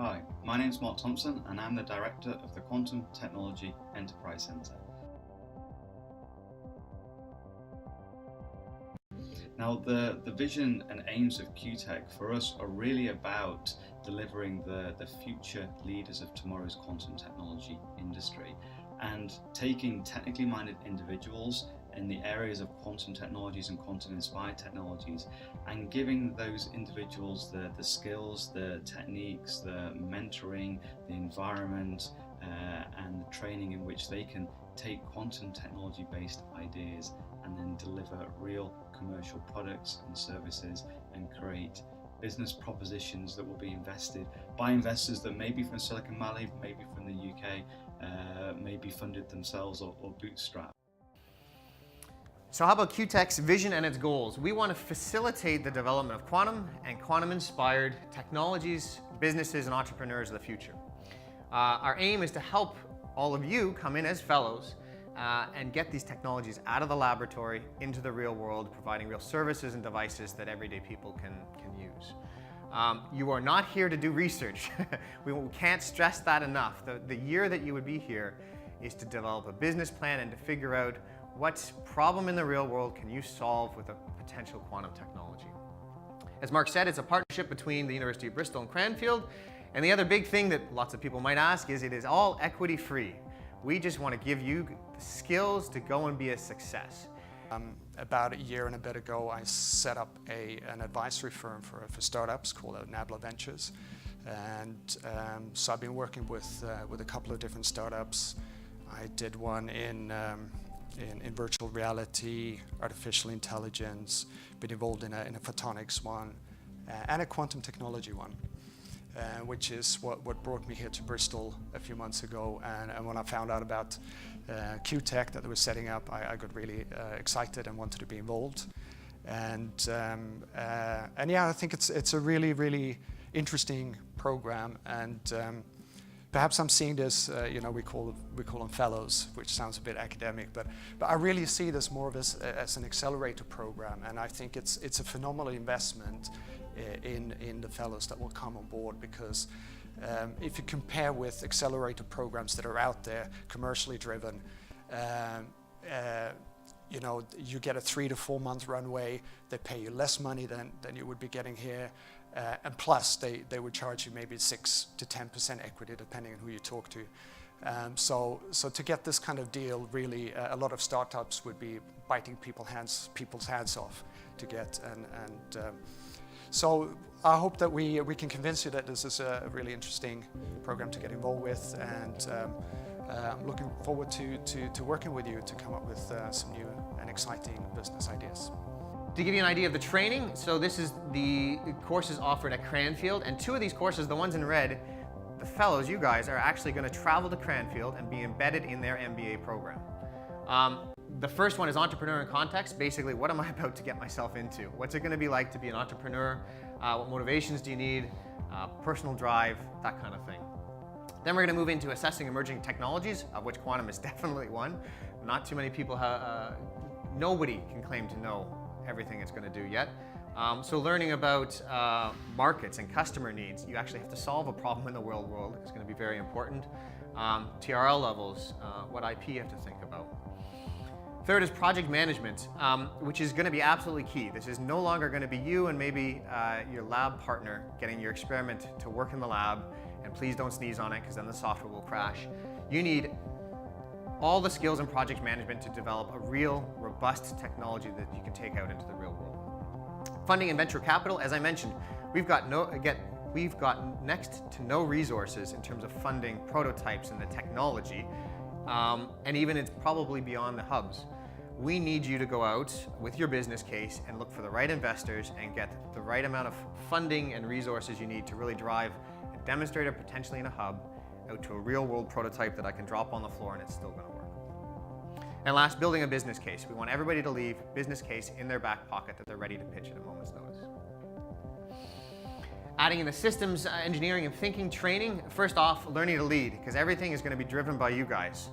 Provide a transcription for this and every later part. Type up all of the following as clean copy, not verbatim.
Hi, my name is Mark Thompson and I'm the Director of the Quantum Technology Enterprise Centre. Now the vision and aims of QTEC for us are really about delivering the future leaders of tomorrow's quantum technology industry and taking technically minded individuals in the areas of quantum technologies and quantum inspired technologies and giving those individuals the skills, the techniques, the mentoring, the environment and the training in which they can take quantum technology based ideas and then deliver real commercial products and services and create business propositions that will be invested by investors that may be from Silicon Valley, maybe from the UK, maybe funded themselves or bootstrapped. So how about QTEC's vision and its goals? We want to facilitate the development of quantum and quantum-inspired technologies, businesses, and entrepreneurs of the future. Our aim is to help all of you come in as fellows and get these technologies out of the laboratory into the real world, providing real services and devices that everyday people can use. You are not here to do research. We can't stress that enough. The year that you would be here is to develop a business plan and to figure out what problem in the real world can you solve with a potential quantum technology. As Mark said, it's a partnership between the University of Bristol and Cranfield. And the other big thing that lots of people might ask is it is all equity free. We just want to give you the skills to go and be a success. About a year and a bit ago, I set up an advisory firm for startups called Nabla Ventures. And so I've been working with a couple of different startups. I did one in virtual reality, artificial intelligence, been involved in a photonics one, and a quantum technology one, which is what brought me here to Bristol a few months ago. And when I found out about QTEC that they were setting up, I got really excited and wanted to be involved. And yeah, I think it's a really, really interesting program. And perhaps I'm seeing this, we call them fellows, which sounds a bit academic, but I really see this more of as an accelerator program, and I think it's a phenomenal investment in the fellows that will come on board, because if you compare with accelerator programs that are out there, commercially driven, you get a 3 to 4 month runway. They pay you less money than you would be getting here. And plus, they would charge you maybe 6 to 10% equity, depending on who you talk to. So to get this kind of deal, really, a lot of startups would be biting people's hands off to get. So I hope that we can convince you that this is a really interesting program to get involved with, and I'm looking forward to working with you to come up with some new and exciting business ideas. To give you an idea of the training, so this is the courses offered at Cranfield, and 2 of these courses, the ones in red, the fellows, you guys, are actually going to travel to Cranfield and be embedded in their MBA program. The first one is Entrepreneur in Context. Basically, what am I about to get myself into? What's it going to be like to be an entrepreneur? What motivations do you need? Personal drive, that kind of thing. Then we're going to move into Assessing Emerging Technologies, of which quantum is definitely one. Not too many people nobody can claim to know everything it's going to do yet. So learning about markets and customer needs, you actually have to solve a problem in the real world. It's going to be very important. TRL levels, what IP you have to think about. Third is project management, which is going to be absolutely key. This is no longer going to be you and maybe your lab partner getting your experiment to work in the lab, and please don't sneeze on it because then the software will crash. You need all the skills in project management to develop a real, robust technology that you can take out into the real world. Funding and venture capital, as I mentioned, we've got next to no resources in terms of funding prototypes and the technology, and even it's probably beyond the hubs. We need you to go out with your business case and look for the right investors and get the right amount of funding and resources you need to really drive a demonstrator, potentially in a hub, out to a real world prototype that I can drop on the floor and it's still going to work. And last, building a business case. We want everybody to leave business case in their back pocket that they're ready to pitch at a moment's notice. Adding in the systems, engineering and thinking training. First off, learning to lead, because everything is going to be driven by you guys.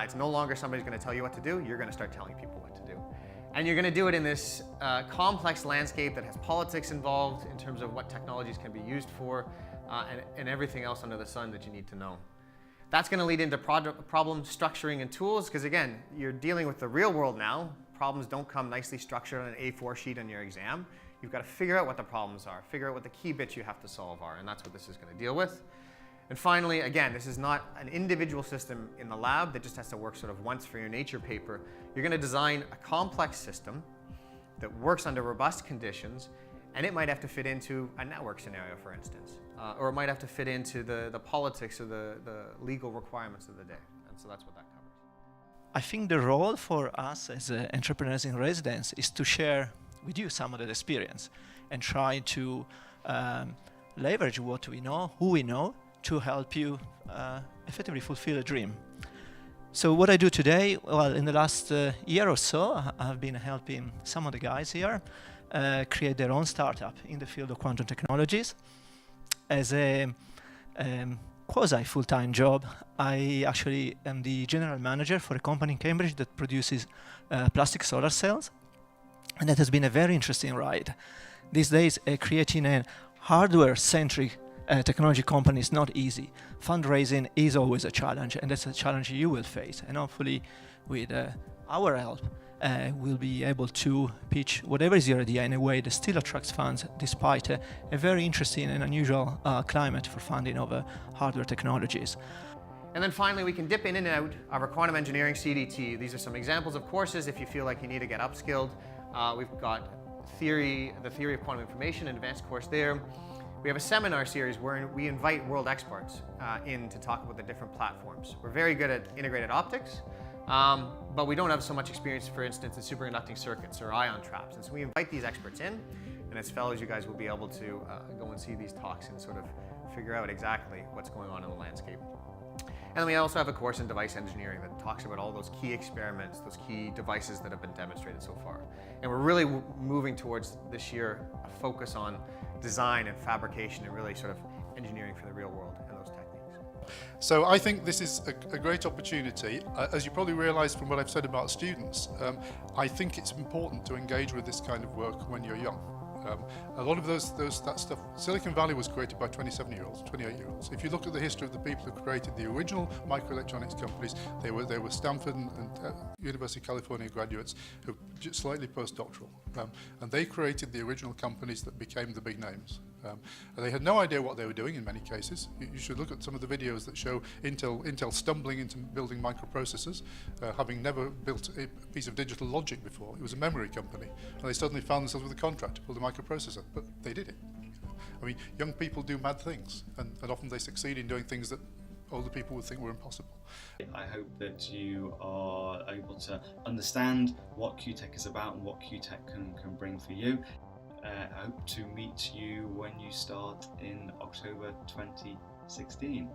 It's no longer somebody's going to tell you what to do, you're going to start telling people what to do. And you're going to do it in this complex landscape that has politics involved in terms of what technologies can be used for. and everything else under the sun that you need to know. That's going to lead into problem structuring and tools, because again, you're dealing with the real world now. Problems don't come nicely structured on an A4 sheet on your exam. You've got to figure out what the problems are, figure out what the key bits you have to solve are, and that's what this is going to deal with. And finally, again, this is not an individual system in the lab that just has to work sort of once for your nature paper. You're going to design a complex system that works under robust conditions, and it might have to fit into a network scenario, for instance, or it might have to fit into the politics or the legal requirements of the day. And so that's what that covers. I think the role for us as entrepreneurs in residence is to share with you some of that experience and try to leverage what we know, who we know, to help you effectively fulfill a dream. So what I do today, well, in the last year or so, I've been helping some of the guys here create their own startup in the field of quantum technologies. As a quasi full-time job, I actually am the general manager for a company in Cambridge that produces plastic solar cells. And that has been a very interesting ride. These days, creating a hardware-centric technology company is not easy. Fundraising is always a challenge, and that's a challenge you will face. And hopefully, with our help, we'll be able to pitch whatever is your idea in a way that still attracts funds, despite a very interesting and unusual climate for funding of hardware technologies. And then finally, we can dip in and out of our quantum engineering CDT. These are some examples of courses if you feel like you need to get upskilled. We've got the theory of quantum information, an advanced course there. We have a seminar series where we invite world experts in to talk about the different platforms. We're very good at integrated optics, but we don't have so much experience, for instance, in superconducting circuits or ion traps. And so we invite these experts in, and as fellows, you guys will be able to go and see these talks and sort of figure out exactly what's going on in the landscape. And then we also have a course in device engineering that talks about all those key experiments, those key devices that have been demonstrated so far. And we're really moving towards this year a focus on design and fabrication and really sort of engineering for the real world and those techniques. So I think this is a great opportunity. As you probably realise from what I've said about students, I think it's important to engage with this kind of work when you're young. A lot of that stuff, Silicon Valley was created by 27-year-olds, 28-year-olds. If you look at the history of the people who created the original microelectronics companies, they were Stanford and University of California graduates who just slightly postdoctoral, and they created the original companies that became the big names. And they had no idea what they were doing in many cases. You should look at some of the videos that show Intel stumbling into building microprocessors, having never built a piece of digital logic before. It was a memory company, and they suddenly found themselves with a contract to build a microprocessor, but they did it. I mean, young people do mad things, and often they succeed in doing things that older people would think were impossible. I hope that you are able to understand what QTEC is about and what QTEC can bring for you. I hope to meet you when you start in October 2016.